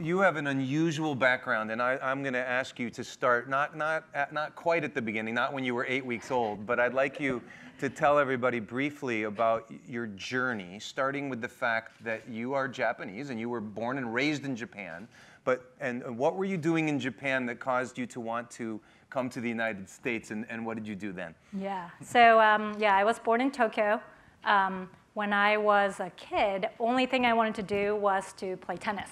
You have an unusual background, and I'm going to ask you to start not quite at the beginning, not when you were 8 weeks old, but I'd like you to tell everybody briefly about your journey, starting with the fact that you are Japanese and you were born and raised in Japan. And what were you doing in Japan that caused you to want to come to the United States, and what did you do then? Yeah, so I was born in Tokyo. When I was a kid, only thing I wanted to do was to play tennis.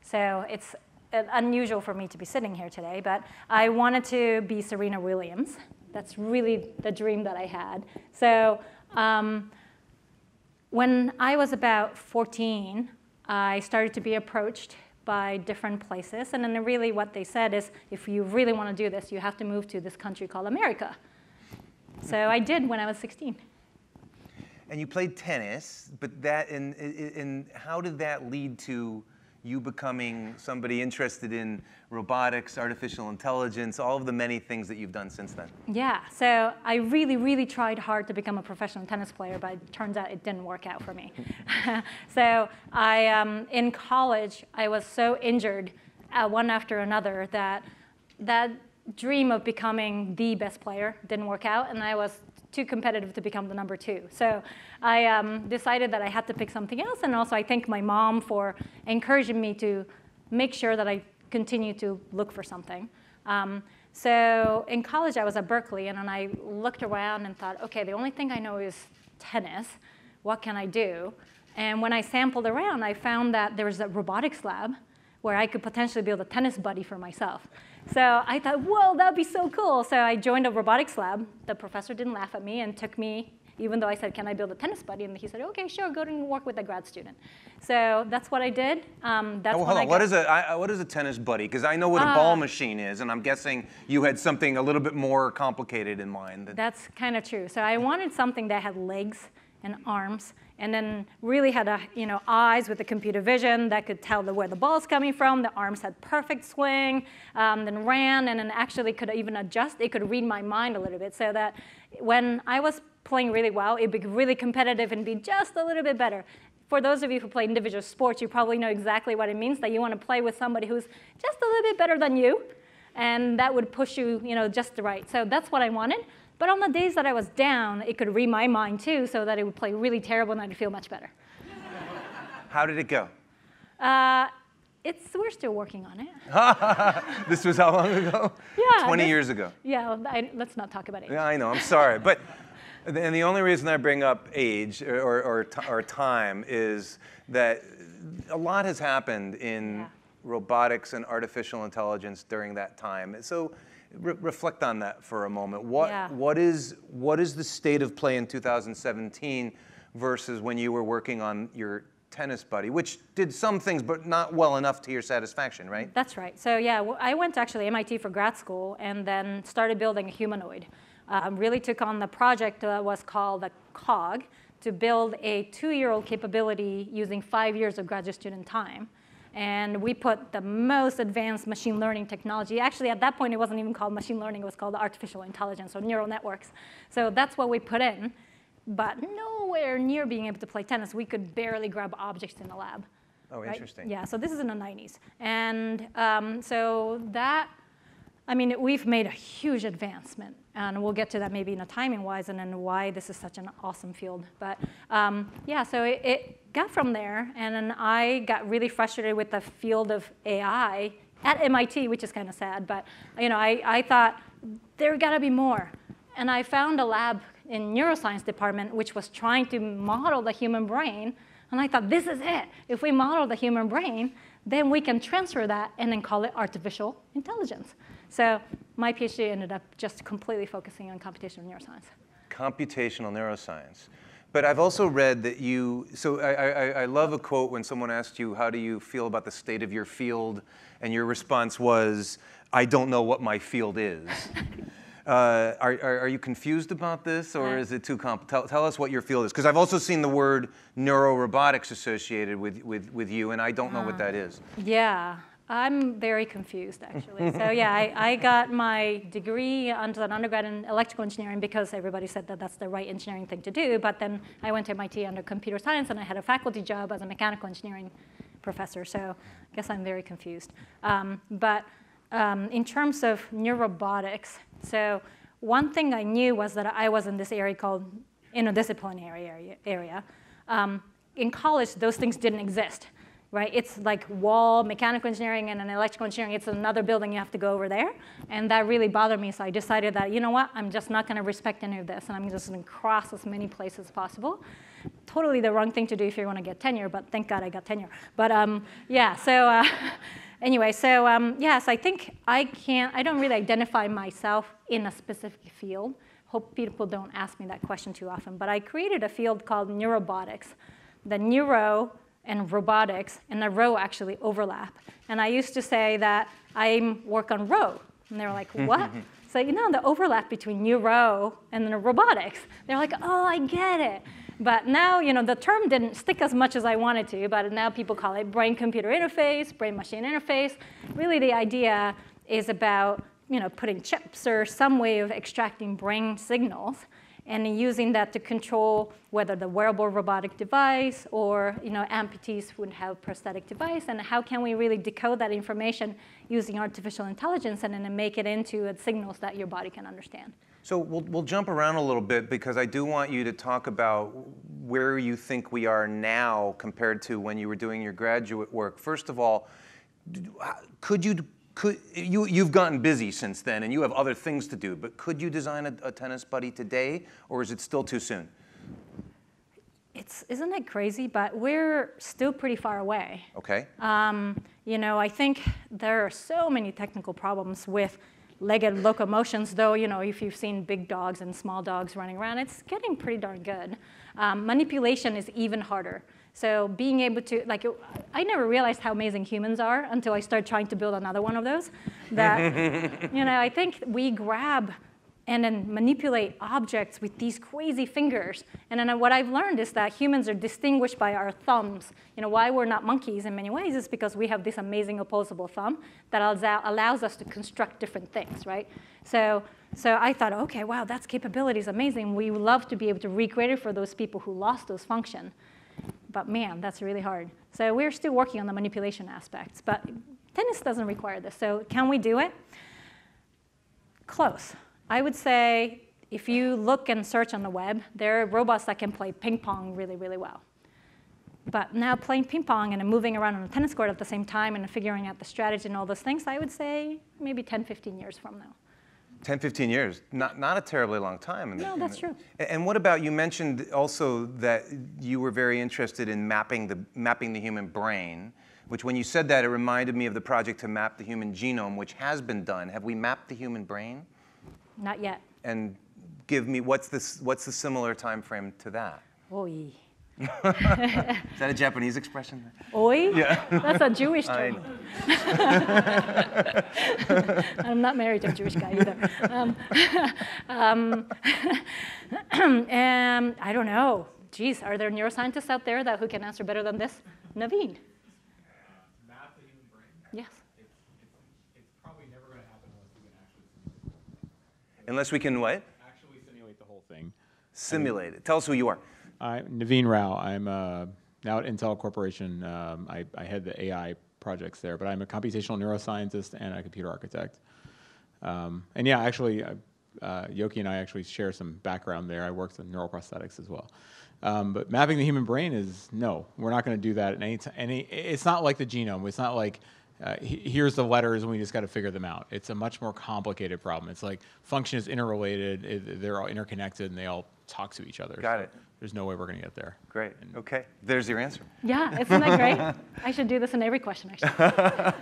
So it's unusual for me to be sitting here today, but I wanted to be Serena Williams. That's really the dream that I had. So when I was about 14, I started to be approached by different places. And then really what they said is, if you really want to do this, you have to move to this country called America. So I did when I was 16. And you played tennis, but that, and how did that lead to you becoming somebody interested in robotics, artificial intelligence, all of the many things that you've done since then? Yeah, so I really, really tried hard to become a professional tennis player, but it turns out it didn't work out for me. So in college, I was so injured one after another that dream of becoming the best player didn't work out, and I was too competitive to become the number 2. So I decided that I had to pick something else, and also I thank my mom for encouraging me to make sure that I continue to look for something. So in college, I was at Berkeley, and then I looked around and thought, okay, the only thing I know is tennis. What can I do? And when I sampled around, I found that there was a robotics lab where I could potentially build a tennis buddy for myself. So I thought, whoa, that'd be so cool. So I joined a robotics lab. The professor didn't laugh at me and took me, even though I said, can I build a tennis buddy? And he said, okay, sure, go and work with a grad student. So that's what I did. Hold on, what is a tennis buddy? Because I know what a ball machine is, and I'm guessing you had something a little bit more complicated in mind. That's kind of true. So I wanted something that had legs and arms, and then really had eyes with the computer vision that could tell where the ball's coming from. The arms had perfect swing, then ran, and then actually could even adjust. It could read my mind a little bit, so that when I was playing really well, it'd be really competitive and be just a little bit better. For those of you who play individual sports, you probably know exactly what it means, that you want to play with somebody who's just a little bit better than you, and that would push you, just right. So that's what I wanted. But on the days that I was down, it could read my mind too, so that it would play really terrible and I'd feel much better. How did it go? We're still working on it. This was how long ago? Yeah. 20 years ago. Yeah, let's not talk about age. Yeah, I know, I'm sorry. And the only reason I bring up age or time is that a lot has happened in robotics and artificial intelligence during that time. So reflect on that for a moment. What is the state of play in 2017 versus when you were working on your tennis buddy, which did some things but not well enough to your satisfaction, right? That's right. So yeah, I went to actually MIT for grad school and then started building a humanoid. Really took on the project that was called the COG to build a 2-year-old capability using 5 years of graduate student time. And we put the most advanced machine learning technology. Actually, at that point, it wasn't even called machine learning. It was called artificial intelligence or neural networks. So that's what we put in. But nowhere near being able to play tennis. We could barely grab objects in the lab. Oh, right? Interesting. Yeah, so this is in the 90s. And so that, we've made a huge advancement. And we'll get to that maybe in a timing-wise and then why this is such an awesome field. But yeah, so it got from there. And then I got really frustrated with the field of AI at MIT, which is kind of sad. But I thought, there got to be more. And I found a lab in neuroscience department which was trying to model the human brain. And I thought, this is it. If we model the human brain, then we can transfer that and then call it artificial intelligence. So my PhD ended up just completely focusing on computational neuroscience. Computational neuroscience. But I've also read that so I love a quote when someone asked you, how do you feel about the state of your field? And your response was, I don't know what my field is. Are you confused about this, or is it too complex? Tell us what your field is, because I've also seen the word neurorobotics associated with you, and I don't know what that is. Yeah, I'm very confused, actually. So yeah, I got my degree under an undergrad in electrical engineering because everybody said that that's the right engineering thing to do, but then I went to MIT under computer science, and I had a faculty job as a mechanical engineering professor, so I guess I'm very confused. But in terms of neurobotics, so one thing I knew was that I was in this area called interdisciplinary area. In college, those things didn't exist, right? It's like mechanical engineering and an electrical engineering. It's another building, you have to go over there. And that really bothered me, so I decided that, you know what, I'm just not going to respect any of this, and I'm just going to cross as many places as possible. Totally the wrong thing to do if you want to get tenure, but thank God I got tenure. But yeah, so anyway, so yes, I think I don't really identify myself in a specific field. Hope people don't ask me that question too often, but I created a field called neurobotics. The neuro and robotics and the row actually overlap. And I used to say that I work on row. And they were like, what? So you know the overlap between neuro and the robotics. They're like, oh, I get it. But now, you know, the term didn't stick as much as I wanted to, but now people call it brain-computer interface, brain-machine interface. Really the idea is about, you know, putting chips or some way of extracting brain signals and using that to control whether the wearable robotic device or, you know, amputees would have prosthetic device, and how can we really decode that information using artificial intelligence and then make it into signals that your body can understand. So we'll jump around a little bit because I do want you to talk about where you think we are compared to when you were doing your graduate work. First of all, you've gotten busy since then and you have other things to do, but could you design a tennis buddy today, or is it still too soon? Isn't it crazy? But we're still pretty far away. Okay. You know, I think there are so many technical problems with legged locomotions, though, you know, if you've seen big dogs and small dogs running around, it's getting pretty darn good. Manipulation is even harder. So being able to, like, I never realized how amazing humans are until I started trying to build another one of those. That, you know, I think we grab and then manipulate objects with these crazy fingers. And then what I've learned is that humans are distinguished by our thumbs. You know, why we're not monkeys in many ways is because we have this amazing opposable thumb that allows us to construct different things, right? So I thought, okay, wow, that's capability is amazing. We would love to be able to recreate it for those people who lost those functions. But man, that's really hard. So we're still working on the manipulation aspects. But tennis doesn't require this. So can we do it? Close. I would say if you look and search on the web, there are robots that can play ping pong really, really well. But now playing ping pong and moving around on a tennis court at the same time and figuring out the strategy and all those things, I would say maybe 10, 15 years from now. 10, 15 years, not a terribly long time. No, that's true. And what about, you mentioned also that you were very interested in mapping the human brain, which when you said that, it reminded me of the project to map the human genome, which has been done. Have we mapped the human brain? Not yet. And give me, what's the similar time frame to that? Oi. Is that a Japanese expression? Oi? Yeah. That's a Jewish term. I'm not married to a Jewish guy either. I don't know. Geez, are there neuroscientists out there who can answer better than this? Naveen. Map the human brain? Yes. It's probably never going to happen unless we can actually Unless we can what? actually simulate the whole thing. Simulate it. Tell us who you are. I'm Naveen Rao. I'm now at Intel Corporation. I head the AI projects there, but I'm a computational neuroscientist and a computer architect. And yeah, actually, Yoki and I actually share some background there. I worked in neural prosthetics as well. But mapping the human brain is, no, we're not going to do that. It's not like the genome. It's not like, here's the letters and we just got to figure them out. It's a much more complicated problem. It's like function is interrelated. They're all interconnected and they all talk to each other. Got it. There's no way we're going to get there. Great. Okay. There's your answer. Yeah, isn't that great? I should do this in every question, actually.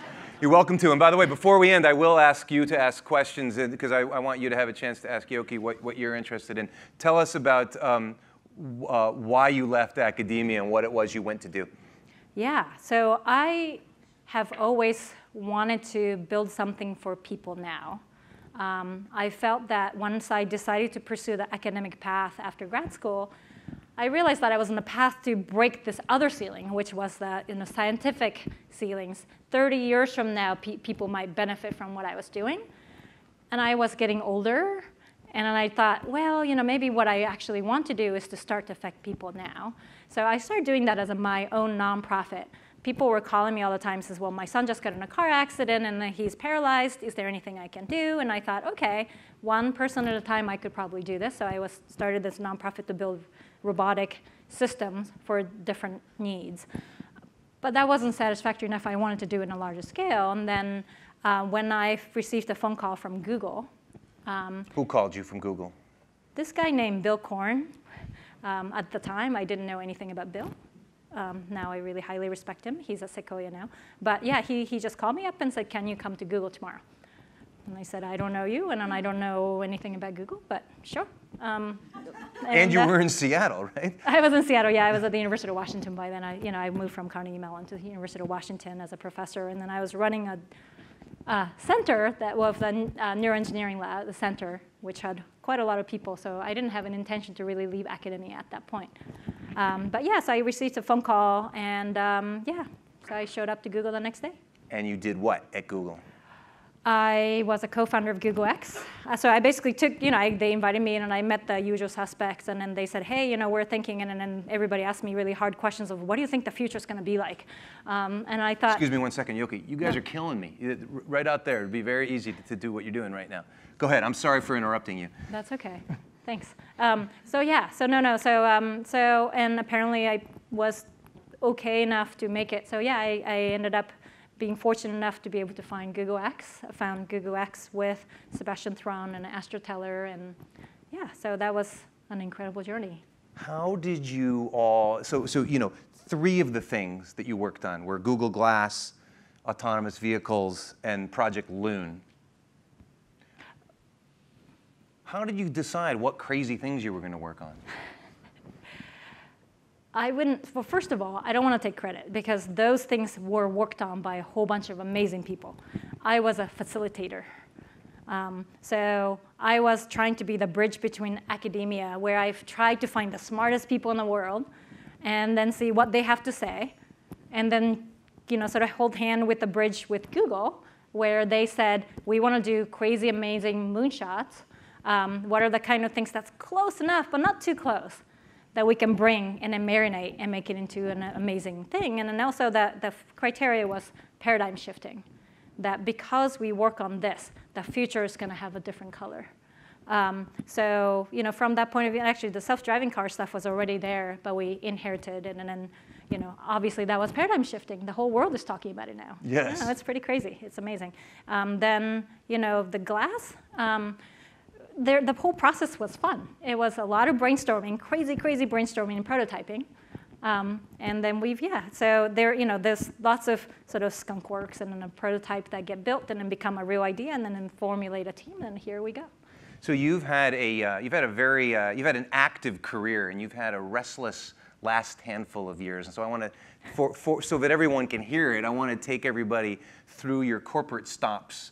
You're welcome to. And by the way, before we end, I will ask you to ask questions because I want you to have a chance to ask Yoki what you're interested in. Tell us about why you left academia and what it was you went to do. Yeah, so I have always wanted to build something for people now. I felt that once I decided to pursue the academic path after grad school, I realized that I was on the path to break this other ceiling, which was the scientific ceilings. 30 years from now, people might benefit from what I was doing. And I was getting older, and I thought, well, maybe what I actually want to do is to start to affect people now. So I started doing that as my own nonprofit people were calling me all the time, says, well, my son just got in a car accident and he's paralyzed. Is there anything I can do? And I thought, okay, one person at a time, I could probably do this. So I started this nonprofit to build robotic systems for different needs. But that wasn't satisfactory enough. I wanted to do it on a larger scale. And then when I received a phone call from Google. Who called you from Google? This guy named Bill Korn. At the time, I didn't know anything about Bill. Now I really highly respect him. He's at Sequoia now. But yeah, he just called me up and said, can you come to Google tomorrow? And I said, I don't know you, and I don't know anything about Google, but sure. And you were in Seattle, right? I was in Seattle, yeah. I was at the University of Washington by then. I moved from Carnegie Mellon to the University of Washington as a professor, and then I was running a center that was the neuroengineering lab, the center, which had quite a lot of people, so I didn't have an intention to really leave academia at that point. But yes, I received a phone call, and yeah, so I showed up to Google the next day. And you did what at Google? I was a co-founder of Google X. So I basically took, they invited me in and I met the usual suspects, and then they said, hey, we're thinking, and then everybody asked me really hard questions of what do you think the future is going to be like? And I thought. Excuse me one second, Yoki. You guys are killing me. Right out there. It'd be very easy to do what you're doing right now. Go ahead. I'm sorry for interrupting you. That's okay. Thanks. So yeah, and apparently I was okay enough to make it. So yeah, I ended up being fortunate enough to be able to find Google X. I found Google X with Sebastian Thrun and Astra Teller, and yeah, so that was an incredible journey. How did you all, so 3 of the things that you worked on were Google Glass, autonomous vehicles, and Project Loon. How did you decide what crazy things you were going to work on? Well, first of all, I don't want to take credit because those things were worked on by a whole bunch of amazing people. I was a facilitator. So I was trying to be the bridge between academia, where I've tried to find the smartest people in the world and then see what they have to say, and then sort of hold hand with the bridge with Google, where they said, we want to do crazy, amazing moonshots. What are the kind of things that's close enough, but not too close, that we can bring and then marinate and make it into an amazing thing. And then also the criteria was paradigm shifting, that because we work on this, the future is going to have a different color. So from that point of view, actually the self-driving car stuff was already there, but we inherited it. And then obviously that was paradigm shifting. The whole world is talking about it now. Yes. Yeah, it's pretty crazy. It's amazing. Then the glass. The whole process was fun. It was a lot of brainstorming, crazy brainstorming and prototyping. And then so there's lots of sort of skunk works and then a prototype that get built and then become a real idea and then formulate a team, and here we go. So you've had an active career, and you've had a restless last handful of years. And so I want to, so that everyone can hear it, I want to take everybody through your corporate stops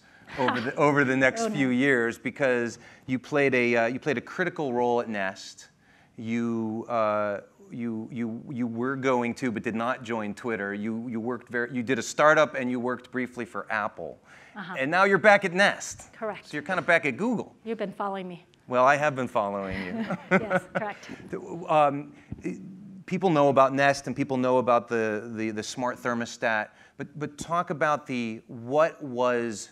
over the next few years, because you played a critical role at Nest. You were going to, but did not join Twitter. You did a startup, and you worked briefly for Apple, and now you're back at Nest. Correct. So you're kind of back at Google. You've been following me. Well, I have been following you. Yes, correct. People know about Nest, and people know about the smart thermostat, but talk about what was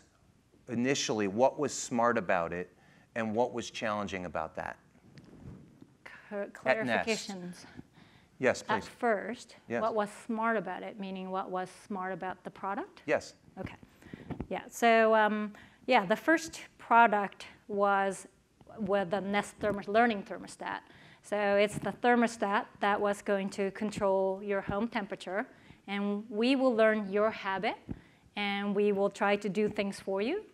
smart about it, and what was challenging about that? Clarifications. Yes, please. At first, yes. What was smart about it, meaning what was smart about the product? Yes. Okay. Yeah, so the first product was with the Nest learning thermostat. So it's the thermostat that was going to control your home temperature, and we will learn your habit, and we will try to do things for you.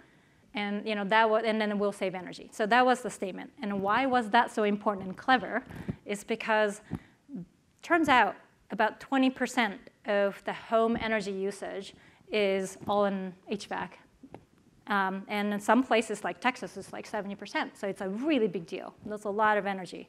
And and then we'll save energy. So that was the statement. And why was that so important and clever? Is because turns out about 20% of the home energy usage is all in HVAC. And in some places like Texas, it's like 70%. So it's a really big deal. That's a lot of energy.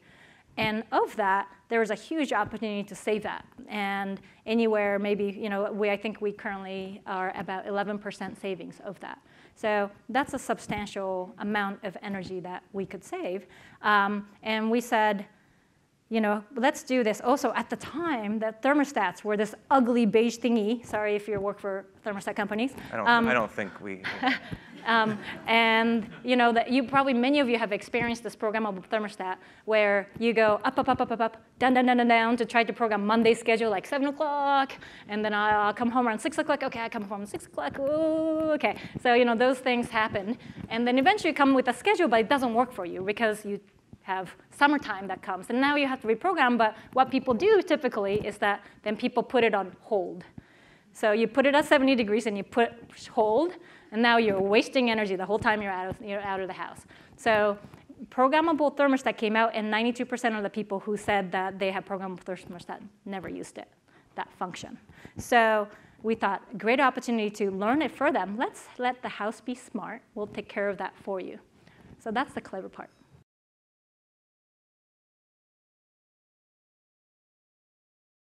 And of that, there was a huge opportunity to save that. And anywhere, maybe, I think we currently are about 11% savings of that. So that's a substantial amount of energy that we could save. And we said, let's do this. Also, at the time, the thermostats were this ugly beige thingy. Sorry if you work for thermostat companies. I don't think we. And many of you have experienced this programmable thermostat where you go up, up, up, up, up, up, down, down, down, down, down to try to program Monday's schedule like 7 o'clock, and then I'll come home around 6 o'clock. OK, I come home at 6 o'clock. Ooh, OK. So those things happen. And then eventually you come with a schedule, but it doesn't work for you because you have summertime that comes. And now you have to reprogram. But what people do typically is that then people put it on hold. So you put it at 70 degrees, and you push hold. And now you're wasting energy the whole time you're out of the house. So programmable thermostat came out, and 92% of the people who said that they have programmable thermostat never used it, that function. So we thought, great opportunity to learn it for them. Let's let the house be smart. We'll take care of that for you. So that's the clever part.